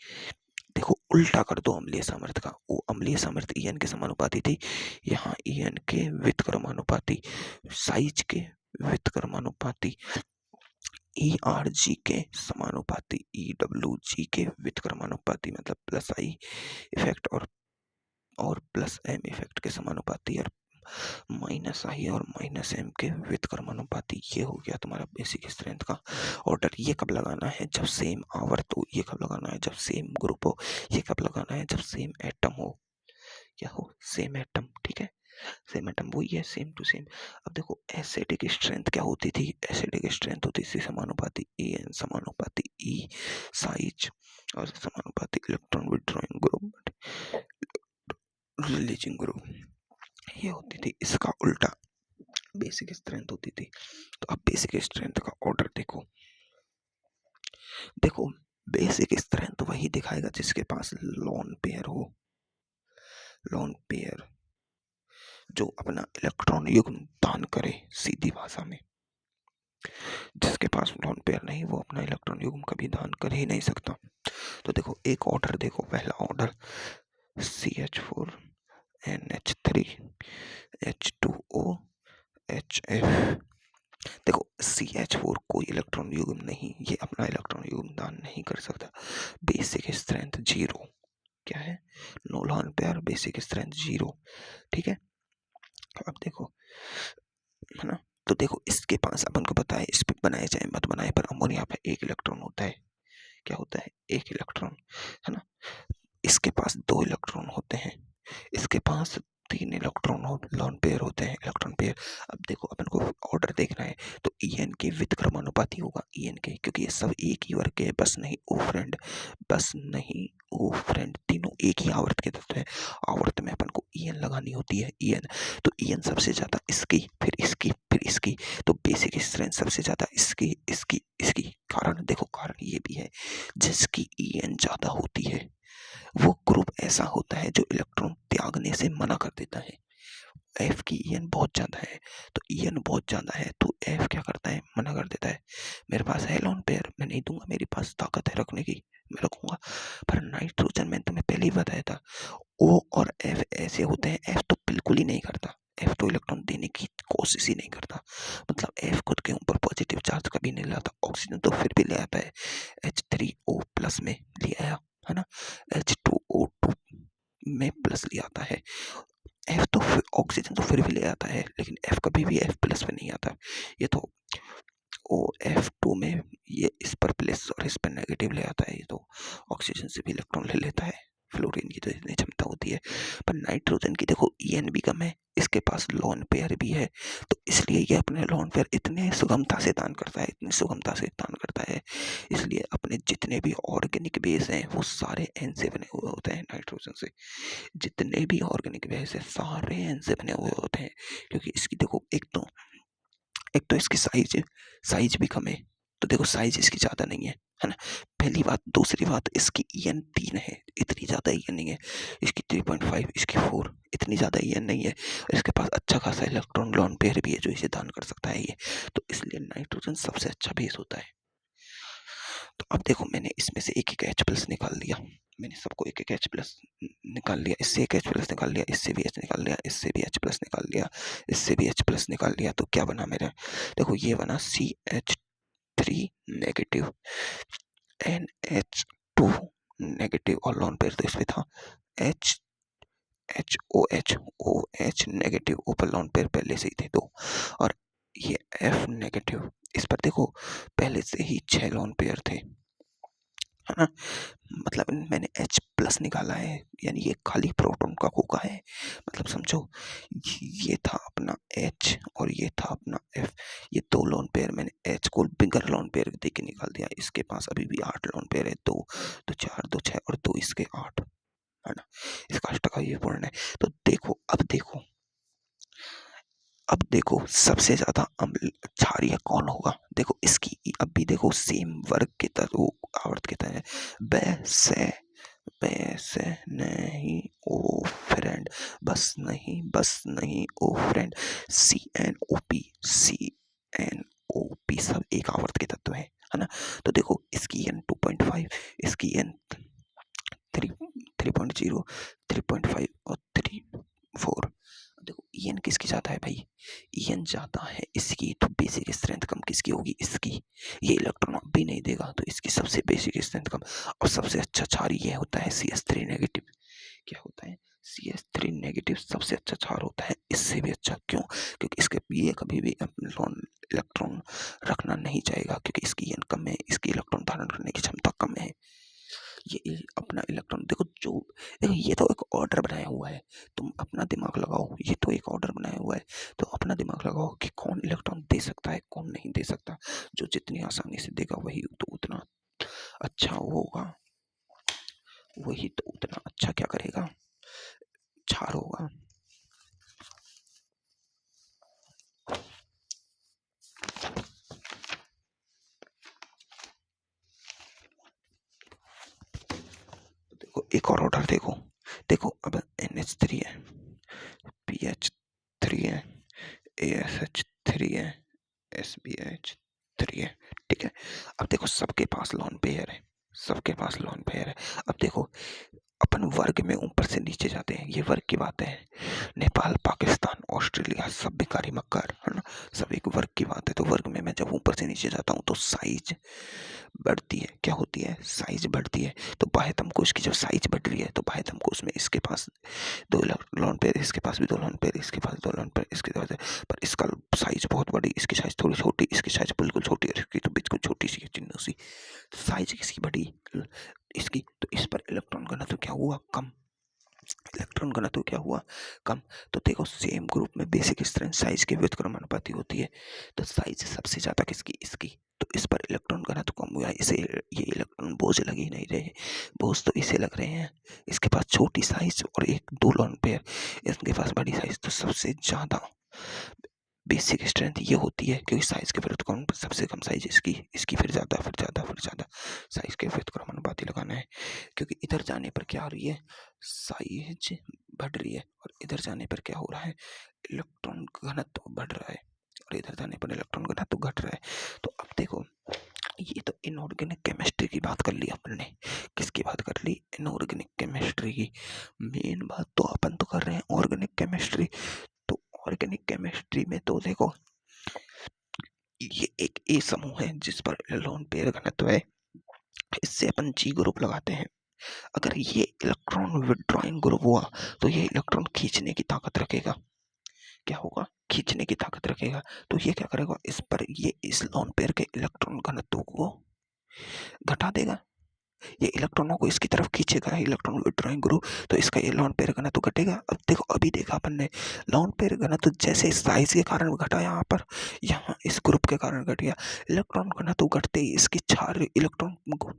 देखो उल्टा कर दो अम्लीय सामर्थ्य का, वो अम्लीय सामर्थ्य En के समानुपाती थी, यहाँ En के व्युत्क्रमानुपाती, साइज के व्युत्क्रमानुपाती, ERG के समानुपाती, EWG के व्युत्क्रमानुपाती, मतलब प्लस आई इफेक्ट और प्लस एम इफेक्ट के समानुपाती, और माइनस आई और माइनस एम के व्युत्क्रमानुपाती। ये हो गया तुम्हारा बेसिक स्ट्रेंथ का ऑर्डर। ये कब लगाना है, जब सेम आवर्त हो, ये कब लगाना है, जब सेम ग्रुप हो, ये कब लगाना है, जब सेम एटम हो, क्या हो, सेम एटम। ठीक है, सेम एटम वही है, सेम टू सेम। अब देखो एसिडिक स्ट्रेंथ क्या होती थी, एसिडिक स्ट्रेंथ होती थी समानुपाती En समानुपाती E साइज और समानुपाती electron withdrawing group, releasing group, ये होती थी। इसका उल्टा बेसिक स्ट्रेंथ होती थी। तो अब बेसिक स्ट्रेंथ का ऑर्डर देखो, देखो बेसिक स्ट्रेंथ वही दिखाएगा जिसके पास लोन पेयर हो। लोन पेयर जो अपना इलेक्ट्रॉन युग्म दान करे, सीधी भाषा में। जिसके पास लोन पेयर नहीं वो अपना इलेक्ट्रॉन युग्म कभी दान कर ही नहीं सकता। तो देखो एक ऑर्डर देखो, पहला ऑर्डर CH4NH3H2OHF। देखो CH4 कोई इलेक्ट्रॉन युग्म नहीं, ये अपना इलेक्ट्रॉन युग्म दान नहीं कर सकता। Basic strength 0। क्या है? No lone pair, basic strength 0। ठीक है, अब देखो, है ना। तो देखो इसके पास अपन को पता है, इस पे बनाए चाहे मत बनाए पर अमोनिया पे एक इलेक्ट्रॉन होता है। क्या होता है? एक इलेक्ट्रॉन, है ना। इसके पास 2 इलेक्ट्रॉन होते हैं, इसके पास 3 इलेक्ट्रॉन हो, लोन पेयर होते हैं, इलेक्ट्रॉन पेयर। अब देखो अपन को ऑर्डर देखना है तो ईएन के व्युत्क्रमानुपाती होगा ईएन के, क्योंकि ये सब एक ही वर्ग के, बस नहीं ओ फ्रेंड, बस नहीं ओ फ्रेंड, तीनों एक ही आवर्त के तत्व है। आवर्त में अपन को ईएन लगानी होती है, ईएन। तो ईएन सबसे ज्यादा इसकी, फिर इसकी, फिर इसकी। तो बेसिक स्ट्रेंथ सबसे ज्यादा इसकी, इसकी, इसकी। कारण देखो, कारण ये भी है, जिसकी ईएन ज्यादा होती है वो ग्रुप ऐसा होता है जो इलेक्ट्रॉन त्यागने से मना कर देता है। एफ की ईएन बहुत ज्यादा है, तो ईएन बहुत ज्यादा है तो एफ क्या करता है? मना कर देता है। मेरे पास है लोन पेयर, मैं नहीं दूंगा, मेरे पास ताकत है रखने की, मैं रखूंगा। पर नाइट्रोजन मैंने तुम्हें पहले ही बताया था, ओ और एफ ऐसे होते हैं, एफ तो बिल्कुल ही नहीं करता, एफ तो इलेक्ट्रॉन देने की कोशिश ही नहीं करता। मतलब एफ खुद के ऊपर पॉजिटिव चार्ज कभी नहीं लाता, ऑक्सीजन तो फिर भी ले आता है, H3O+ में ले आया, है ना, H2O2 में प्लस ले आता है। एफ तो ऑक्सीजन तो फिर भी ले आता है, लेकिन एफ कभी भी F+ पे नहीं आता। ये तो OF2 में ये इस पर प्लस और इस पर नेगेटिव ले आता है, ये तो ऑक्सीजन से भी इलेक्ट्रॉन ले लेता है। फ्लोरीन की तो इतनी क्षमता होती है, पर नाइट्रोजन की देखो ईएन भी कम है, इसके पास लोन पेयर भी है, तो इसलिए ये अपने लोन पेयर इतने सुगमता से दान करता है, इतनी सुगमता से दान करता है। इसलिए अपने जितने भी ऑर्गेनिक बेस हैं वो सारे एन से बने हुए होते हैं, नाइट्रोजन से। जितने भी ऑर्गेनिक बेस है सारे एन से बने हुए होते हैं, क्योंकि इसकी देखो एक तो इसकी साइज भी कम है। तो देखो साइज इसकी ज्यादा नहीं है ना, पहली बात। दूसरी बात, इसकी ईएन 3 है, इतनी ज्यादा ईएन नहीं है। इसकी 3.5, इसकी 4, इतनी ज्यादा ईएन नहीं है। इसके पास अच्छा खासा इलेक्ट्रॉन लोन पेयर भी है जो इसे दान कर सकता है ये। तो इसलिए नाइट्रोजन सबसे अच्छा बेस होता है। तो अब देखो मैंने इसमें से एक H+ निकाल लिया, मैंने सबको एक H+ निकाल लिया, इससे एक H+ निकाल लिया, इससे भी H निकाल लिया, इससे भी H+ निकाल लिया, इससे भी H+ निकाल लिया। तो क्या बना मेरा? देखो ये बना CH3 नेगेटिव, NH2 नेगेटिव, और लोन पेयर तो इसमें था HOH नेगेटिव, ऊपर लोन पेयर पहले से ही थे 2। और ये F नेगेटिव, इस पर देखो पहले से ही 6 लोन पेयर थे, है ना। मतलब मैंने H+ निकाला है, यानी ये खाली प्रोटॉन का खोखा है। मतलब समझो, ये था अपना H और ये था अपना F। ये 2 लोन पेयर मैंने H को बिगर लोन पेयर दे के निकाल दिया। इसके पास अभी भी 8 लोन पेयर है, 2 तो 4, 2 6 और 2 इसके 8, है ना। इसका अष्टकाय पूर्ण है। तो देखो अब देखो सबसे ज्यादा अम्ल क्षारीय कौन होगा? देखो इसकी अब भी देखो सेम वर्ग के तत्व आवर्त के तत्व है। वैसे वैसे नहीं ओ फ्रेंड, बस नहीं ओ फ्रेंड, CNOP सब एक आवर्त के तत्व है ना। तो देखो इसकी एन 2.5, इसकी एन 3.0, 3.5 और 3.4। देखो ईएन किसकी ज्यादा है भाई? ईएन ज्यादा है इसकी, तो बेसिक स्ट्रेंथ कम किसकी होगी? इसकी। ये इलेक्ट्रॉन अब भी नहीं देगा तो इसकी सबसे बेसिक स्ट्रेंथ कम। और सबसे अच्छा क्षार ये होता है CH3 नेगेटिव। क्या होता है? CH3 नेगेटिव सबसे अच्छा क्षार होता है, इससे भी अच्छा। क्यों? क्योंकि इसके ये कभी भी लोन इलेक्ट्रॉन रखना नहीं चाहेगा, क्योंकि इसकी ईएन कम है, इसकी इलेक्ट्रॉन धारण करने की क्षमता कम है। ये अपना इलेक्ट्रॉन देखो ये तो एक ऑर्डर बनाया हुआ है, तुम अपना दिमाग लगाओ। ये तो एक ऑर्डर बनाया हुआ है, तो अपना दिमाग लगाओ कि कौन इलेक्ट्रॉन दे सकता है, कौन नहीं दे सकता। जो जितनी आसानी से देगा वही तो उतना अच्छा होगा, वही तो उतना अच्छा क्या करेगा? क्षार होगा। एक और ऑर्डर देखो, देखो अब NH3 है, PH3 है, ASH3 है, SBH3 है, ठीक है। अब देखो सबके पास लॉन पेयर है, सबके पास लॉन पेयर है। अब देखो अपन वर्ग में ऊपर से नीचे जाते हैं, ये वर्ग की बातें हैं। नेपाल, पाकिस्तान, ऑस्ट्रेलिया सब भिखारी मक्कार है ना, सब एक वर्ग की बात है। तो वर्ग में मैं जब ऊपर से नीचे जाता हूँ तो साइज बढ़ती है, क्या होती है, साइज बढ़ती है। तो बाह्यतम कोश की जब साइज बढ़ रही है तो बाह्यतम कोश में इसके पास दो लॉन पेयर, इसके पास भी दो लॉन पेयर, इसके पास दो लॉन पेयर, इसके पास, पर इसका साइज बहुत बड़ी, इसकी साइज थोड़ी छोटी, इसकी साइज बिल्कुल छोटी, और इसकी तो बिल्कुल छोटी सी चिन्ह सी। साइज किसकी बड़ी, इसकी, तो इस पर इलेक्ट्रॉन घनत्व क्या हुआ, कम। इलेक्ट्रॉन घनत्व क्या हुआ, कम। तो देखो सेम ग्रुप में बेसिक स्ट्रेंथ साइज के व्युत्क्रमानुपाती होती है। तो साइज सबसे ज्यादा किसकी, इसकी। तो इस पर इलेक्ट्रॉन घनत्व कम हुआ, इसे ये इलेक्ट्रॉन बोझ लग ही नहीं रहे, बोझ तो इसे लग रहे हैं। इसके पास छोटी साइज और एक दो लॉन पेयर, इसके पास बड़ी साइज। तो सबसे ज्यादा बेसिक स्ट्रेंथ ये होती है, क्योंकि साइज के व्युत्क्रम सबसे कम साइज इसकी, इसकी फिर ज्यादा, फिर ज्यादा, फिर ज्यादा। साइज के व्युत्क्रमानुपाती लगाना है, क्योंकि इधर जाने पर क्या हो रही है, साइज बढ़ रही है, और इधर जाने पर क्या हो रहा है, इलेक्ट्रॉन घनत्व बढ़ रहा है, और इधर जाने पर इलेक्ट्रॉन घनत्व घट रहा है। तो अब देखो ये तो इनऑर्गेनिक केमिस्ट्री की बात कर ली अपन ने, किसकी बात कर ली, इनऑर्गेनिक केमिस्ट्री की। मेन बात तो अपन तो कर रहे हैं ऑर्गेनिक केमिस्ट्री। तो ऑर्गेनिक केमिस्ट्री में तो देखो ये एक ए समूह है जिस पर लोन पेयर घनत्व है, इससे अपन जी ग्रुप लगाते हैं। अगर ये इलेक्ट्रॉन विड्रॉइंग ग्रुप हुआ तो ये इलेक्ट्रॉन खींचने की ताकत रखेगा, क्या होगा, खींचने की ताकत रखेगा। तो ये क्या करेगा, इस पर ये इस लोन पेयर के इलेक्ट्रॉन घनत्व को घटा देगा, ये इलेक्ट्रॉनों को इसकी तरफ खींचेगा, इलेक्ट्रॉन विड्रॉइंग ग्रुप। तो इसका ये लोन पेयर घनत्व घटेगा। अब देखो अभी देखा अपन ने लोन पेयर घनत्व जैसे साइज के कारण घटा, यहाँ पर यहाँ इस ग्रुप के कारण घट गया। इलेक्ट्रॉन घनत्व घटते ही इसकी क्षार इलेक्ट्रॉन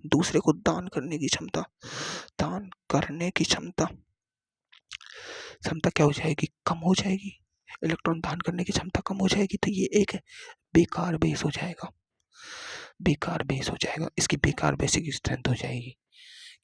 दूसरे को दान करने की क्षमता, दान करने की क्षमता, क्षमता क्या हो जाएगी, कम हो जाएगी। इलेक्ट्रॉन दान करने की क्षमता कम हो जाएगी, तो ये एक बेकार बेस हो जाएगा, बेकार बेस हो जाएगा, इसकी बेकार बेसिक स्ट्रेंथ हो जाएगी।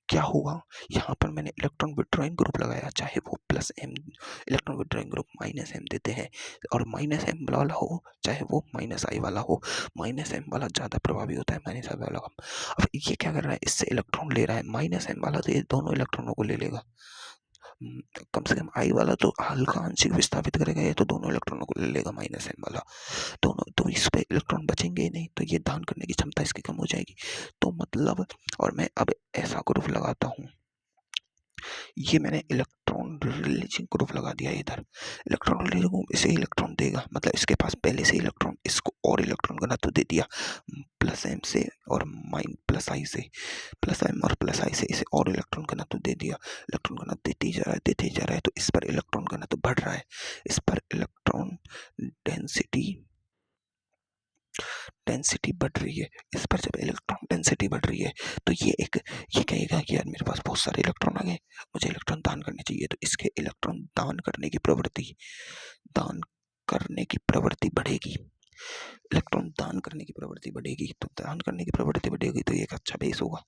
क्या हुआ, यहाँ पर मैंने इलेक्ट्रॉन विड्रॉइंग ग्रुप लगाया, चाहे वो plus M, electron withdrawing group minus M देते हैं, और माइनस एम वाला हो चाहे वो माइनस आई वाला हो, माइनस एम वाला ज़्यादा प्रभावी होता है, माइनस आई वाला कम। अब ये क्या कर रहा है, इससे इलेक्ट्रॉन ले रहा है, माइनस एम वाला तो ये दोनों इलेक्ट्रॉनों को ले लेगा। कम से कम आई वाला तो हल्का आंशिक विस्थापित करेगा, ये तो दोनों इलेक्ट्रॉनों को ले लेगा माइनस एम वाला, दोनों। तो इस पे इलेक्ट्रॉन बचेंगे ही नहीं, तो ये दान करने की क्षमता इसकी कम हो जाएगी। तो मतलब, और मैं अब ऐसा ग्रुप लगाता हूँ, ये मैंने इलेक्ट्रॉन रिलीजिंग ग्रुप लगा दिया इधर। इलेक्ट्रॉन रिलीजिंग ग्रुप इसे इलेक्ट्रॉन देगा, मतलब इसके पास पहले से इलेक्ट्रॉन, इसको और इलेक्ट्रॉन घनत्व दे दिया प्लस एम से और माइन प्लस आई से, प्लस एम और प्लस आई से इसे और इलेक्ट्रॉन घनत्व दे दिया। इलेक्ट्रॉन घनत्व देते ही जा रहा है, देते ही जा रहा है, तो इस पर इलेक्ट्रॉन घनत्व बढ़ रहा है। इस पर इलेक्ट्रॉन डेंसिटी, डेंसिटी बढ़ रही है। इस पर जब इलेक्ट्रॉन डेंसिटी बढ़ रही है तो ये कहेगा कि यार मेरे पास बहुत सारे इलेक्ट्रॉन आ गए, मुझे इलेक्ट्रॉन दान करने चाहिए। तो इसके इलेक्ट्रॉन दान करने की प्रवृत्ति, दान करने की प्रवृत्ति बढ़ेगी, इलेक्ट्रॉन दान करने की प्रवृत्ति बढ़ेगी। तो दान करने की प्रवृत्ति बढ़ेगी तो ये एक अच्छा बेस होगा।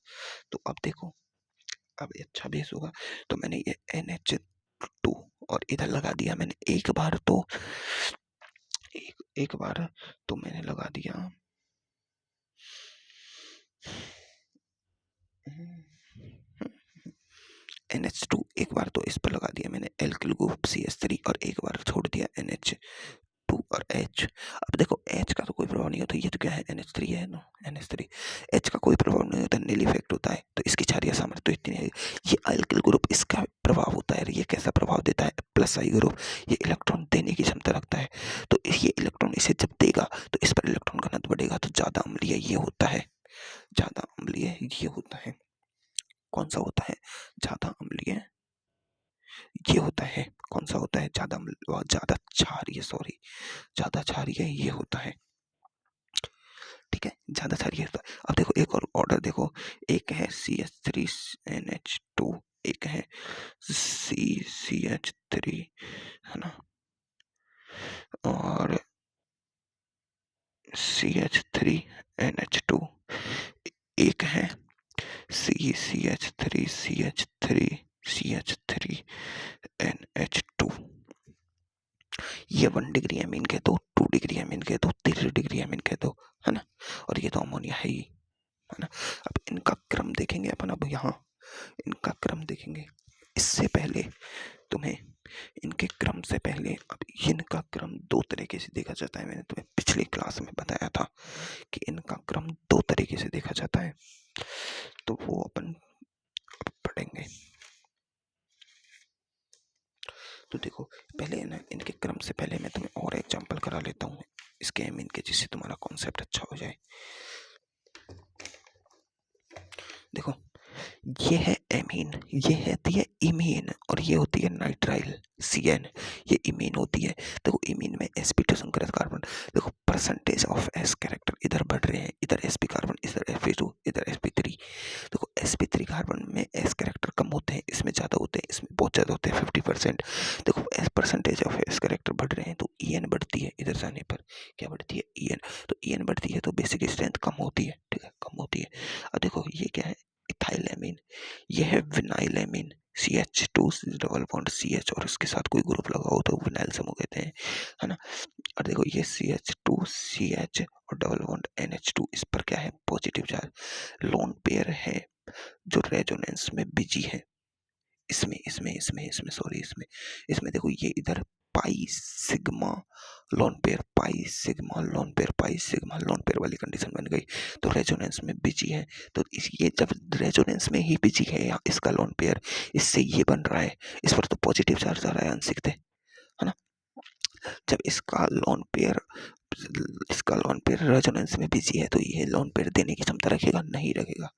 तो अब देखो, अब ये अच्छा बेस होगा, तो मैंने ये NH2 और इधर लगा दिया मैंने एक बार, तो एक बार तो मैंने लगा दिया NH2, एक बार तो इस पर लगा दिया मैंने एल्किल ग्रुप CH3, और एक बार छोड़ दिया NH2 और H। अब देखो H का तो कोई प्रभाव नहीं होता, ये तो क्या है, NH3 है ना, NH3, H का कोई प्रभाव नहीं होता, नील इफेक्ट होता है, तो इसकी क्षारीय सामर्थ्य तो इतनी है। ये एल्किल ग्रुप, इसका प्रभाव होता है, ये कैसा प्रभाव देता है, प्लस आई ग्रुप, ये इलेक्ट्रॉन देने की क्षमता रखता है। तो ये इलेक्ट्रॉन इसे जब देगा तो इस पर इलेक्ट्रॉन घनत्व बढ़ेगा, तो ज्यादा अम्लीय ये होता है, ज्यादा अम्लीय ये होता है। कौन सा होता है, ज्यादा अम्लीय ये होता है। कौन सा होता है, ज्यादा ज्यादा क्षारीय, सॉरी, ज्यादा क्षारीय ये होता है, ठीक है, ज्यादा क्षारीय होता है। अब देखो एक और ऑर्डर देखो, एक है CH3NH2, एक है CCH3, है ना, और CH3NH2, एक है CCH3CH3, CH3NH2। ये 1 डिग्री एमीन कह दो, 2 डिग्री एमीन कह दो, 3 डिग्री एमीन कह दो, है ना। और ये तो अमोनिया है ही, है ना। अब इनका क्रम देखेंगे अपन, अब यहाँ इनका क्रम देखेंगे। इससे पहले तुम्हें इनके क्रम से पहले अब इनका क्रम दो तरीके से देखा जाता है। मैंने तुम्हें पिछली क्लास में बताया था कि इनका क्रम दो तरीके से देखा जाता है, तो वो अपन पढ़ेंगे। तो देखो, पहले ना इनके क्रम से पहले मैं तुम्हें और एग्जांपल करा लेता हूँ इसके एमीन के, जिससे तुम्हारा कॉन्सेप्ट अच्छा हो जाए। देखो, ये है एमीन, ये होती है इमीन, और ये होती है नाइट्राइल CN, ये इमीन होती है। देखो, इमीन में sp2 संकरित कार्बन, देखो परसेंटेज ऑफ s कैरेक्टर इधर बढ़ रहे हैं, इधर sp कार्बन, इधर sp2, इधर sp3। देखो sp3 कार्बन में s कैरेक्टर कम होते हैं, इसमें ज्यादा होते हैं, इसमें बहुत ज्यादा होते हैं 50%। देखो, परसेंटेज ऑफ s कैरेक्टर बढ़ रहे हैं तो En बढ़ती है, इधर जाने पर क्या बढ़ती है, En। तो En बढ़ती है तो बेसिक स्ट्रेंथ कम होती है, ठीक है, कम होती है। अब देखो, ये क्या है, इथाइलेमीन, यह है विनाइलेमीन, CH2 डबल बॉन्ड CH और इसके साथ कोई ग्रुप लगा हो तो विनाइल समूह कहते हैं, है ना। और देखो, ये CH2 CH और डबल बॉन्ड NH2, इस पर क्या है, पॉजिटिव चार्ज। लोन पेयर है जो रेजोनेंस में बिजी है, इसमें देखो, ये इधर pi sigma lone pair, pi sigma lone pair, pi sigma lone pair वाली कंडीशन बन गई, तो रेजोनेंस में बिजी है। तो ये जब रेजोनेंस में ही बिजी है या इसका लोन पेयर, इससे ये बन रहा है, इस पर तो पॉजिटिव चार्ज आ रहा है आंशिक, है ना। जब इसका लोन पेयर रेजोनेंस में बिजी है तो ये लोन पेयर देने की क्षमता रखेगा, नहीं रखेगा।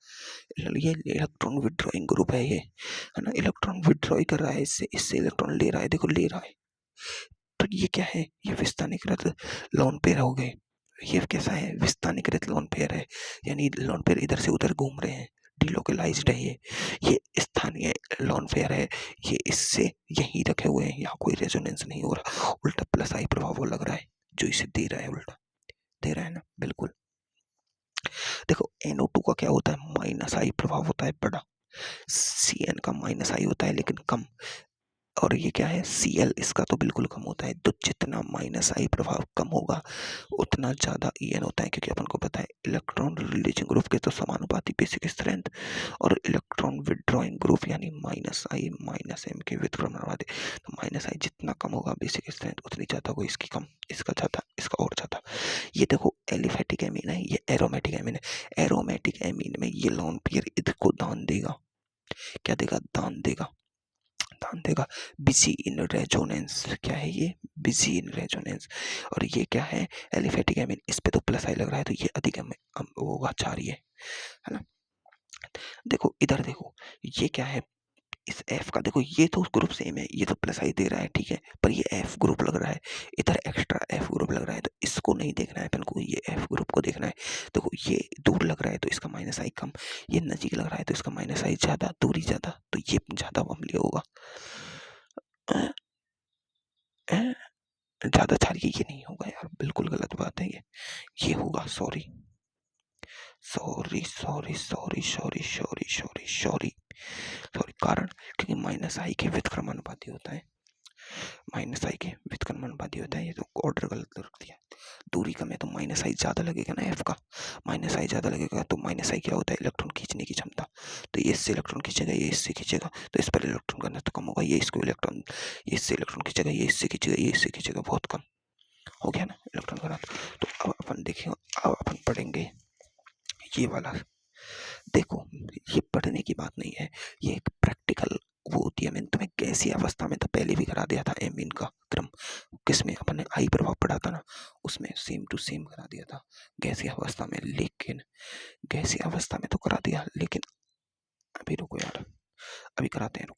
ये इलेक्ट्रॉन विड्रॉइंग ग्रुप है, ये, है ना, इलेक्ट्रॉन विड्रॉ कर रहा है, इससे इलेक्ट्रॉन ले रहा है, देखो ले रहा है। तो ये क्या है, ये विस्थानीकृत लोन पेयर हो गए। ये कैसा है, विस्थानीकृत लोन पेयर है, यानी लोन पेयर इधर से उधर घूम रहे हैं, डिलोकलाइज्ड है ये स्थानीय लोन पेयर है, ये इससे यहीं रखे हुए हैं, यहाँ कोई रेजोनेंस नहीं हो रहा, उल्टा प्लस आई प्रभाव लग रहा है जो इसे दे रहा है, उल्टा दे रहा है ना, बिल्कुल। देखो, NO2 का क्या होता है, माइनस आई प्रभाव होता है बड़ा, CN का माइनस आई होता है लेकिन कम, और ये क्या है, Cl, इसका तो बिल्कुल कम होता है। तो जितना माइनस आई प्रभाव कम होगा उतना ज्यादा En होता है, क्योंकि अपन को पता है इलेक्ट्रॉन रिलीजिंग ग्रुप के तो समानुपाती बेसिक स्ट्रेंथ, और इलेक्ट्रॉन विड्रॉइंग ग्रुप यानी माइनस आई माइनस एम के व्युत्क्रमणवादी, तो माइनस आई जितना कम होगा बेसिक स्ट्रेंथ उतनी ज्यादा होगी, इसकी कम, इसका ज्यादा, इसका और ज्यादा। ये देखो, एलिफेटिक एमीन है, ये एरोमेटिक एमीन है। एरोमेटिक एमीन में ये लोन पेयर इसको दान देगा, क्या देगा, दान देगा, दान देगा, बिजी इन रेजोनेंस। क्या है ये, बिजी इन रेजोनेंस। और ये क्या है, एलिफेटिक एमीन, इस पे तो प्लस आई लग रहा है तो ये अधिक होगा, चार, है ना। देखो इधर देखो, ये क्या है, इस F का देखो, ये तो ग्रुप सेम है, ये तो प्लस आई दे रहा है, ठीक है, पर ये F ग्रुप लग रहा है, इधर एक्स्ट्रा F ग्रुप लग रहा है, तो इसको नहीं देखना है अपन को, ये F ग्रुप को देखना है। देखो, ये दूर लग रहा है तो इसका माइनस आई कम, ये नजीक लग रहा है तो इसका माइनस आई ज्यादा, दूरी ज्यादा, तो ये ज्यादा अम्लीय होगा। ज्यादा क्षारीय ये नहीं होगा यार, बिल्कुल गलत बात है ये होगा, sorry sorry sorry sorry sorry sorry sorry sorry sorry, कारण क्योंकि माइनस आई के व्युत्क्रमानुपाती होता है, माइनस आई के व्युत्क्रमानुपाती होता है, ये तो ऑर्डर गलत रख दिया। दूरी कम है तो माइनस आई ज्यादा लगेगा ना, एफ का माइनस आई ज्यादा लगेगा, तो माइनस आई क्या होता है, इलेक्ट्रॉन खींचने की क्षमता, तो ये इससे इलेक्ट्रॉन खींचेगा, ये इससे खींचेगा, तो इस पर इलेक्ट्रॉन का घनत्व कम होगा, ये इसको इलेक्ट्रॉन, ये इससे इलेक्ट्रॉन खींचेगा, ये इससे खींचेगा, ये इससे खींचेगा, बहुत कम हो गया ना इलेक्ट्रॉन का घनत्व। तो अब अपन देखेंगे, अब अपन पढ़ेंगे ये वाला। देखो, ये पढ़ने की बात नहीं है, ये एक प्रैक्टिकल वो होती है। मैंने तुम्हें गैसीय अवस्था में तो पहले भी करा दिया था एमीन का क्रम, किसमें अपन ने आई प्रभाव पढ़ा था ना, उसमें सेम टू सेम करा दिया था गैसीय अवस्था में, लेकिन गैसीय अवस्था में तो करा दिया, लेकिन अभी रुको यार, अभी कराते हैं, रुको।